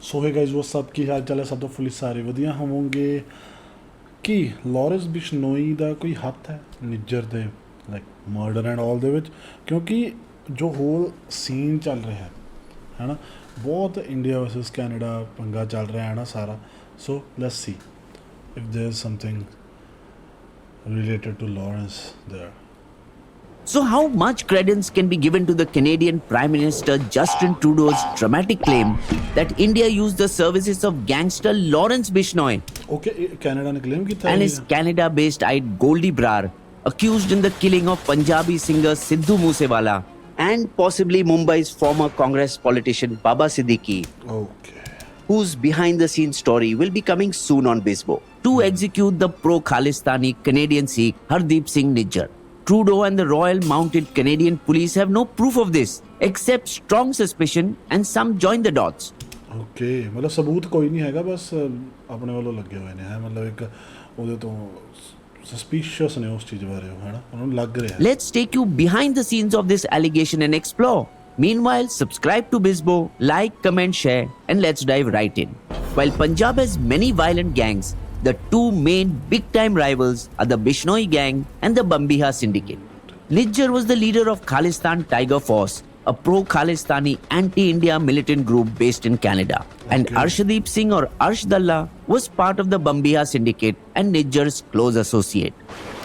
सो है गाइस, वो सब की हाल चाल है? सब तो फुली सारे वधिया होवोगे कि लॉरेंस बिश्नोई ਦਾ ਕੋਈ ਹੱਥ ਹੈ ਨਿੱਜਰ ਦੇ ਲਾਈਕ ਮਰਡਰ ਐਂਡ ਆਲ ਦੇ ਵਿੱਚ? ਕਿਉਂਕਿ ਜੋ ਹੋਲ ਸੀਨ ਚੱਲ ਰਿਹਾ ਹੈ ਨਾ, ਬਹੁਤ ਇੰਡੀਆ ਵਰਸਸ ਕੈਨੇਡਾ ਪੰਗਾ ਚੱਲ ਰਿਹਾ ਹੈ ਨਾ ਸਾਰਾ. So let's see if there is something related to Lawrence there. So how much credence can be given to the Canadian Prime Minister Justin Trudeau's dramatic claim that India used the services of gangster Lawrence Bishnoi Okay, Canada ने claim ਕੀਤਾ and his Canada-based Goldie Brar, accused in the killing of Punjabi singer Sidhu Moosewala and possibly Mumbai's former Congress politician Baba Siddiqui, Okay. whose behind-the-scenes story will be coming soon on Bisbo, to execute the pro-Khalistani Canadian Sikh Hardeep Singh Nijjar. Trudeau and the Royal Mounted Canadian Police have no proof of this, except strong suspicion, and some join the dots. Okay, मतलब सबूत कोई नहीं हैगा, बस अपने वालों लगे हुए ने है, मतलब एक ਉਹਦੇ ਤੋਂ suspicious ਨੇ ਉਸ ਚੀਜ਼ ਬਾਰੇ, ਹੈ ਨਾ, ਉਹਨਾਂ ਨੂੰ ਲੱਗ ਰਿਹਾ. Let's take you behind the scenes of this allegation and explore. Meanwhile, subscribe to Bisbo, like, comment, share, and let's dive right in. While Punjab has many violent gangs, the two main big-time rivals are the Bishnoi gang and the Bambiha syndicate. Nijjar was the leader of Khalistan Tiger Force, a pro-Khalistani anti-India militant group based in Canada. And Arshdeep Singh or Arshdallah was part of the Bambiha syndicate and Nijjar's close associate.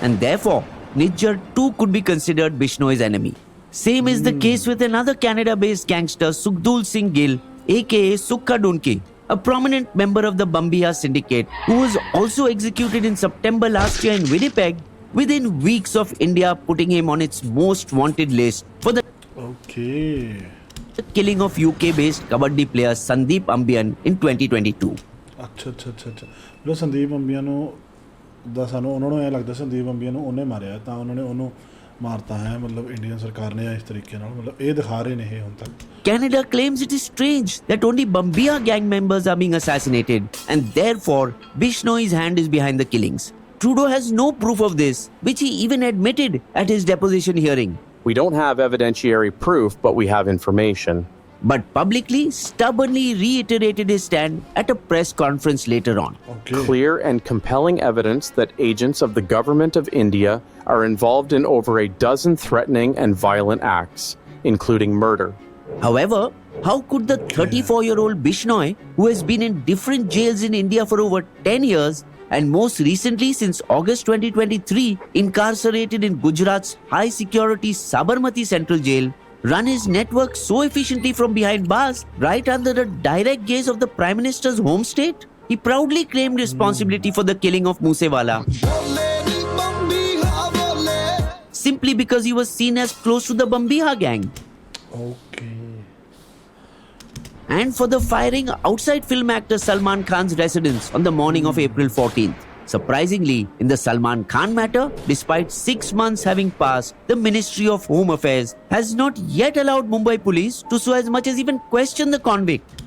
And therefore, Nijjar too could be considered Bishnoi's enemy. Same is the case with another Canada-based gangster, Sukhdul Singh Gill, aka Sukha Dunki, a prominent member of the Bambiha syndicate who was also executed in September last year in Winnipeg within weeks of India putting him on its most wanted list for the killing of UK-based kabaddi player Sandeep Ambian in 2022. ਅੱਛਾ ਅੱਛਾ ਅੱਛਾ ਅੱਛਾ ਮਤਲਬ ਸੰਦੀਪ ਅੰਬੀਆ ਨੂੰ ਦਾ ਸਾਨੂੰ ਉਹਨਾਂ ਨੂੰ ਐਂ ਲੱਗਦਾ ਸੰਦੀਪ ਅੰਬੀਆ ਨੂੰ ਉਹਨੇ ਮਾਰਿਆ, ਤਾਂ ਉਹਨਾਂ ਨੇ ਉਹਨੂੰ ਮਾਰਤਾ ਹੈ, ਮਤਲਬ ਇੰਡੀਅਨ ਸਰਕਾਰ ਨੇ ਇਸ ਤਰੀਕੇ ਨਾਲ, ਮਤਲਬ ਇਹ ਦਿਖਾ ਰਹੇ ਨੇ ਇਹ ਹੁਣ ਤੱਕ. Canada claims it is strange that only Bambiha gang members are being assassinated and therefore Bishnoi's hand is behind the killings. Trudeau has no proof of this, which he even admitted at his deposition hearing. We don't have evidentiary proof, but we have information. But publicly, stubbornly reiterated his stand at a press conference later on. Clear and compelling evidence that agents of the government of India are involved in over a dozen threatening and violent acts, including murder. However, how could the 34-year-old Bishnoi, who has been in different jails in India for over 10 years, and most recently since August 2023, incarcerated in Gujarat's high-security Sabarmati Central Jail, run his network so efficiently from behind bars, right under the direct gaze of the Prime Minister's home state? He proudly claimed responsibility for the killing of Moosewala, simply because he was seen as close to the Bambiha gang. Okay. And for the firing outside film actor Salman Khan's residence on the morning of April 14th. Surprisingly, in the Salman Khan matter, despite 6 months having passed, the Ministry of Home Affairs has not yet allowed Mumbai police to so as much as even question the convict.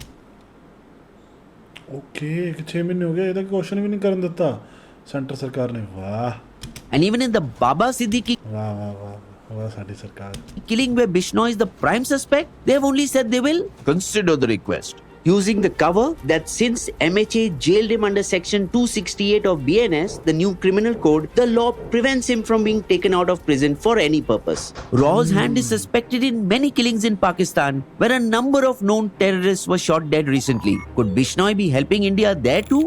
Okay, 6 ਮਹੀਨੇ ਹੋ ਗਏ, ਇਹਦਾ question ਵੀ ਨਹੀਂ ਕਰਨ ਦਿੱਤਾ centre ਸਰਕਾਰ ਨੇ. ਵਾਹ. And even in the Baba Siddiqui ਵਾਹ ਵਾਹ ਵਾਹ ਵਾਹ ਸਾਡੀ ਸਰਕਾਰ. killing where Bishnoi is the prime suspect, they have only said they will consider the request, using the cover that since MHA jailed him under section 268 of BNS, the new criminal code, the law prevents him from being taken out of prison for any purpose. Raw's hand is suspected in many killings in Pakistan, where a number of known terrorists were shot dead recently. Could Bishnoi be helping India there too?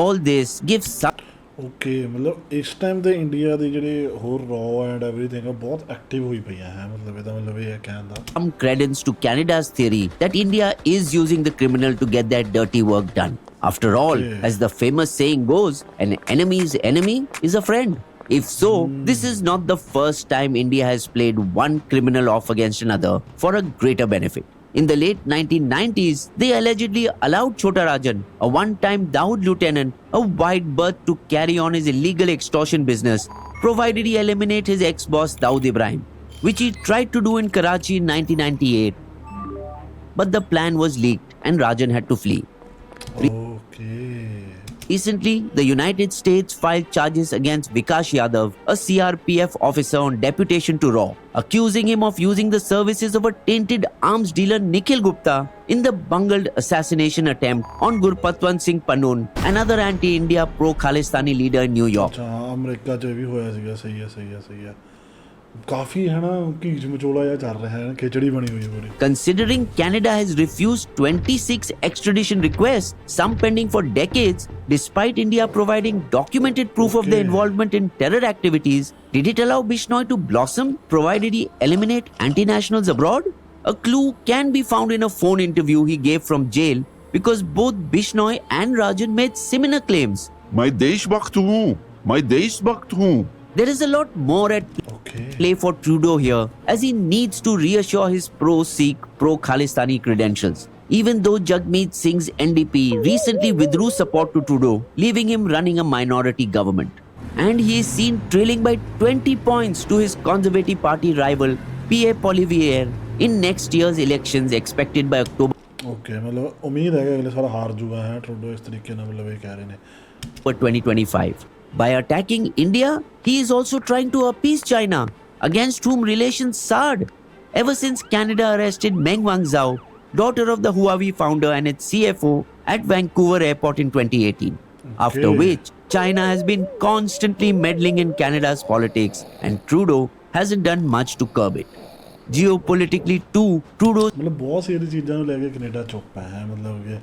All this gives some okay, ਮਤਲਬ ਇਸ time ਦੇ India ਦੇ ਜਿਹੜੇ ਹੋਰ raw and everything ਆ ਬਹੁਤ active ਹੋਈ ਪਈਆਂ ਹੈ, ਮਤਲਬ ਇਹਦਾ ਮਤਲਬ ਇਹ ਹੈ ਕਹਿਣ ਦਾ. some credence to Canada's theory that India is using the criminal to get that dirty work done. After all, as the famous saying goes, an enemy's enemy is a friend. If so, this is not the first time India has played one criminal off against another for a greater benefit. In the late 1990s, they allegedly allowed Chota Rajan, a one-time Dawood lieutenant, a wide berth to carry on his illegal extortion business, provided he eliminate his ex-boss Dawood Ibrahim, which he tried to do in Karachi in 1998. But the plan was leaked and Rajan had to flee. Okay. Recently, the United States filed charges against Vikas Yadav, a CRPF officer on deputation to RAW, accusing him of using the services of a tainted arms dealer Nikhil Gupta in the bungled assassination attempt on Gurpatwant Singh Panun, another anti-India pro-Khalistani leader in New York. अच्छा America 'ਚ भी होया सीगा सही है काफ़ी है ना घीच मचोला जिहा चल रहा है खिचड़ी बनी हुई है पूरी Considering Canada has refused 26 extradition requests, some pending for decades, despite India providing documented proof of their involvement in terror activities, did it allow BOSHNOI to blossom, provided he eliminate anti-nationals abroad? A clue can be found in a phone interview he gave from jail, because both BOSHNOI and Rajan made similar claims. मैं देशभक्त हूँ मैं देशभक्त हूँ There is a lot more at play for Trudeau here, as he needs to reassure his pro-Sikh, pro-Khalistani credentials. Even though Jagmeet Singh's NDP recently withdrew support to Trudeau, leaving him running a minority government. And he is seen trailing by 20 points to his Conservative Party rival Pierre Poilievre in next year's elections expected by October okay मतलब उम्मीद है कि अगले साल हार जूगा है Trudeau इस तरीके ਨਾਲ मतलब ये कह रहे ने 2025. By attacking India, he is also trying to appease China, against whom relations soured ever since Canada arrested Meng Wanzhou, daughter of the Huawei founder and its CFO, at Vancouver Airport in 2018. After which, China has been constantly meddling in Canada's politics, and Trudeau hasn't done much to curb it. Geopolitically too, Trudeau मतलब बहुत सी चीज़ों ਨੂੰ ਲੈ ਕੇ Canada ਚੁੱਪ ਹੈ मतलब कि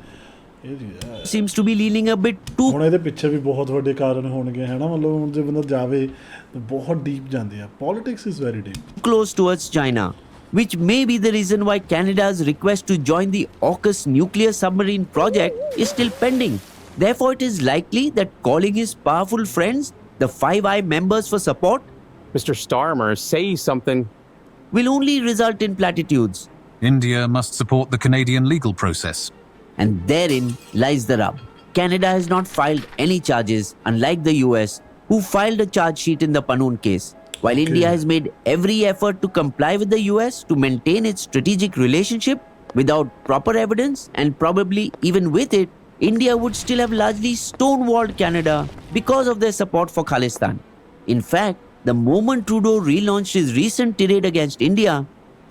ਇਹ ਚੀਜ਼ ਹੈ seems to be leaning a bit too ਹੁਣ ਇਹਦੇ ਪਿੱਛੇ ਵੀ ਬਹੁਤ ਵੱਡੇ ਕਾਰਨ ਹੋਣਗੇ ਹੈ ਨਾ ਮਤਲਬ ਹੁਣ ਜੇ ਬੰਦਾ ਜਾਵੇ ਤਾਂ ਬਹੁਤ ਡੀਪ ਜਾਂਦੇ ਆ politics is very deep close towards China, which may be the reason why Canada's request to join the AUKUS nuclear submarine project is still pending. Therefore, it is likely that calling his powerful friends, the Five Eye members, for support Mr. Starmer, say something. will only result in platitudes. India must support the Canadian legal process. And therein lies the rub. Canada has not filed any charges, unlike the US, who filed a charge sheet in the Panun case. While India has made every effort to comply with the US to maintain its strategic relationship, without proper evidence, and probably even with it, India would still have largely stonewalled Canada because of their support for Khalistan. In fact, the moment Trudeau relaunched his recent tirade against India,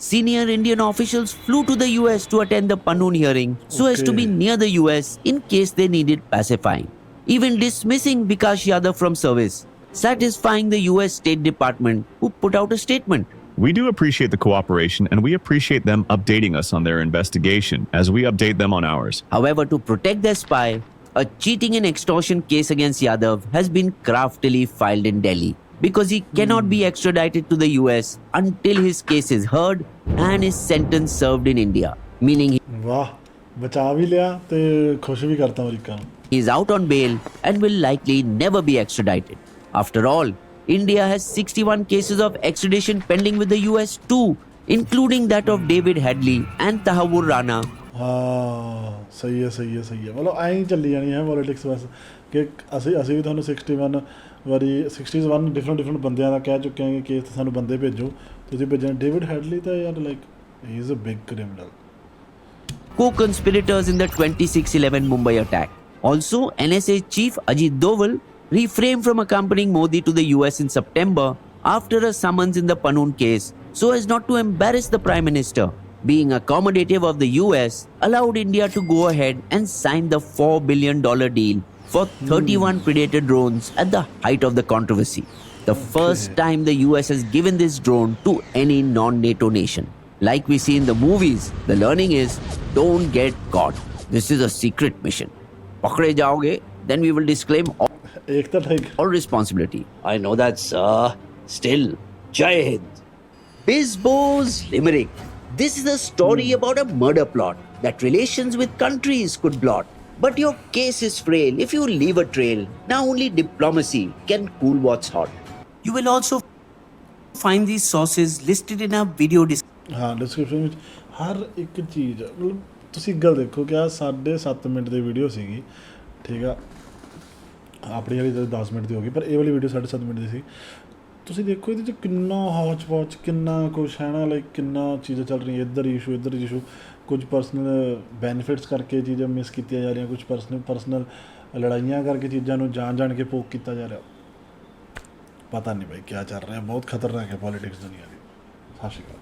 senior Indian officials flew to the US to attend the Panun hearing so as to be near the US in case they needed pacifying, even dismissing Vikas Yadav from service, satisfying the US State Department, who put out a statement. We do appreciate the cooperation and we appreciate them updating us on their investigation as we update them on ours. However, to protect their spy, a cheating and extortion case against Yadav has been craftily filed in Delhi, because he cannot be extradited to the US until his case is heard and his sentence served in India, meaning ਵਾਹ ਬਚਾ ਵੀ ਲਿਆ ਤੇ ਖੁਸ਼ ਵੀ ਕਰਤਾ America ਨੂੰ he is out on bail and will likely never be extradited. After all, India has 61 cases of extradition pending with the US too, including that of David Hadley and Tahawur Rana. ਹਾਂ ਸਹੀ ਹੈ ਮਤਲਬ ਐਂ ਹੀ ਚੱਲੀ ਜਾਣੀ ਹੈ politics ਬਸ ਕਿ ਅਸੀਂ ਵੀ ਤੁਹਾਨੂੰ 61 ਵਾਰੀ 61 ਡਿਫਰੈਂਟ ਬੰਦਿਆਂ ਦਾ ਕਹਿ ਚੁੱਕੇ ਹਾਂ ਕਿ ਕੇਸ ਤੇ ਸਾਨੂੰ ਬੰਦੇ ਭੇਜੋ ਤੁਸੀਂ ਭੇਜਣ ਡੇਵਿਡ ਹੈਡਲੀ ਤਾਂ ਯਾਰ like he is a big criminal Co-conspirators in the 26/11 Mumbai attack. Also, NSA chief Ajit Doval refrained from accompanying Modi to the US in September after a summons in the Panun case so as not to embarrass the Prime Minister. Being accommodative of the US allowed India to go ahead and sign the $4 billion deal for 31 Predator drones at the height of the controversy. The first time the US has given this drone to any non-NATO nation. Like we see in the movies, the learning is don't get caught. This is a secret mission. Pakde jaoge, then we will disclaim एक तो ठीक all responsibility. I know that, sir. Still, Jai Hind. Bizbo's Limerick. This is a story about a murder plot that relations with countries could blot. But your case is frail if you leave a trail. Now only diplomacy can cool what's hot. You will also find these sources listed in our video description. ਹਾਂ description ਵਿੱਚ ਹਰ ਇੱਕ ਚੀਜ਼ ਮਤਲਬ ਤੁਸੀਂ ਗੱਲ ਦੇਖੋ ਕਿ ਆ 7.5 ਮਿੰਟ ਦੀ ਵੀਡੀਓ ਸੀਗੀ ਠੀਕ ਆ ਆਪਣੀ ਵਾਲੀ 10 ਮਿੰਟ ਦੀ ਹੋ ਗਈ ਪਰ ਇਹ ਵਾਲੀ ਵੀਡੀਓ 7.5 ਮਿੰਟ ਦੀ ਸੀ ਤੁਸੀਂ ਦੇਖੋ ਇਹਦੇ 'ਚ ਕਿੰਨਾ ਹੌਚ ਪੌਚ, ਕਿੰਨਾ ਕੁਛ ਹੈ ਨਾ, ਲਾਈਕ ਕਿੰਨਾ ਚੀਜ਼ਾਂ ਚੱਲ ਰਹੀਆਂ, ਇੱਧਰ ਇਸ਼ੂ, ਕੁਝ ਪਰਸਨਲ ਬੈਨੀਫਿਟਸ ਕਰਕੇ ਚੀਜ਼ਾਂ ਮਿਸ ਕੀਤੀਆਂ ਜਾ ਰਹੀਆਂ, ਕੁਝ ਪਰਸਨਲ ਲੜਾਈਆਂ ਕਰਕੇ ਚੀਜ਼ਾਂ ਨੂੰ ਜਾਣ ਕੇ ਪੋਕ ਕੀਤਾ ਜਾ ਰਿਹਾ। ਪਤਾ ਨਹੀਂ ਬਾਈ ਕਿਆ ਚੱਲ ਰਿਹਾ, ਬਹੁਤ ਖਤਰਨਾਕ ਹੈ ਪੋਲੀਟਿਕਸ ਦੁਨੀਆ ਦੀ। ਸਤਿ ਸ਼੍ਰੀ ਅਕਾਲ।